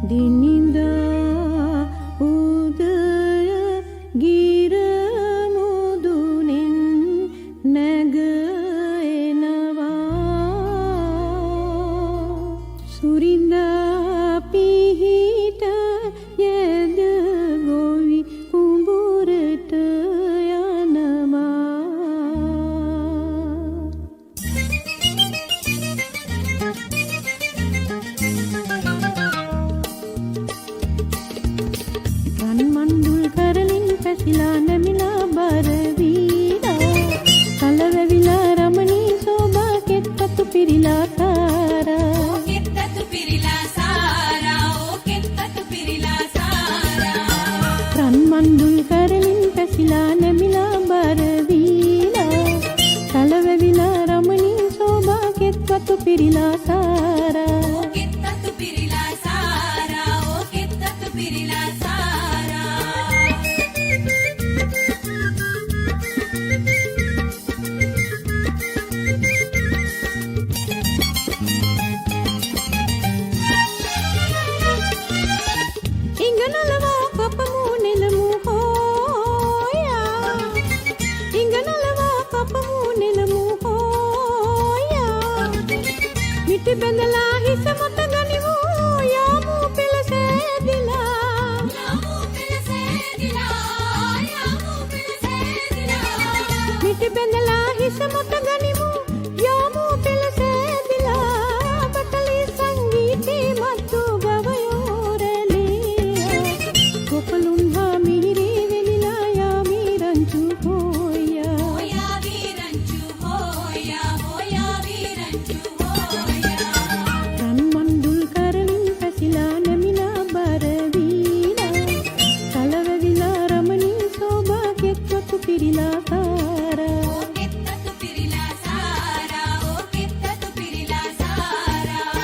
දිනිඳා උදය ගිර මුදුනෙන් නැග එනවා සුරිඳා පිහිට යද ගොවි කුඹුරට යනවා මණ්ඩුල් කරලින් පැසිලා නැමිලා බර වීලා කලවැවිලා රමණී සෝභා කෙත්තතු පිරිලා සාරා කෙත්තතු පිරිලා සාරා ඕ කෙත්තතු පිරිලා සාරා රන් මණ්ඩුල් කරලින් පැසිලා නැමිලා බර වීලා කලවැවිලා රමණී සෝභා කෙත්තතු පිරිලා සාරා කෙත්තතු පිරිලා සාරා ඕ කෙත්තතු පිරිලා බැඳලා හිස මත ගනිමු යාමු පෙළසෑදිලා මිටි බැඳලා හිස මත ගනිමු යාමු පෙළසෑදිලා බටලි සංගීතේ මතු ගවයෝරලිය කොපලුන් හා මිහිරි වෙලිලා යාමි රංචු හෝයා විරංචු හෝයා විරංචු පිරිලා සාරා කෙත්තතු පිරිලා සාරා ඕ කෙත්තතු පිරිලා සාරා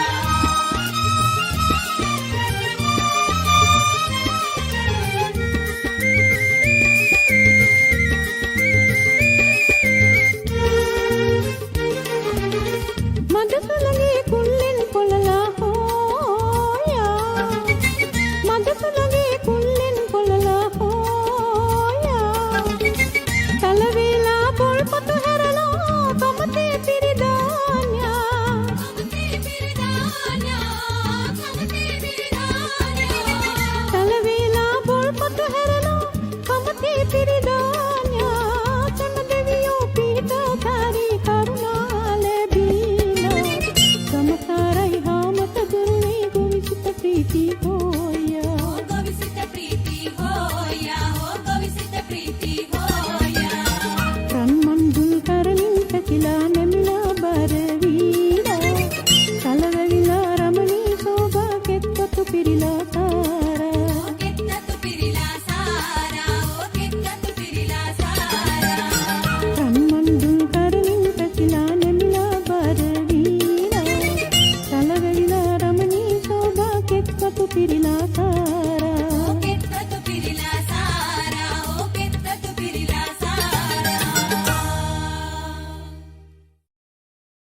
මදසුලගේ කුල්ලෙන් පොළලා හෝයා මදසුලගේ කුල්ලෙන් පොළලා තලවේලා පොල්පතු හැරලා කමතේ පිරිදාන්යා තලවේලා පොල්පතු හැරලා කමතේ පිරිදාන්යා චන්න දෙවියෝ පිහිටකාරී කරුණා ලැබීලා සමකාරයි හාමත දුරුනේ ගොවිසිත ප්‍රීති හෝයා ගොවිසිත ප්‍රීති හෝයා ගොවිසිත ප්‍රීති පැසිලා නැමිලා බර වීලා කලවැවිලා රමණී සෝභා කෙත්තතු පිරිලා සාරා කෙත්තතු පිරිලා සාරා ඕ කෙත්තතු පිරිලා සාරා රන් මණ්ඩුල් කරලින් පැසිලා නැමිලා බර වීලා කලවැවිලා රමණී සෝභා කෙත්තතු පිරිලා සාරා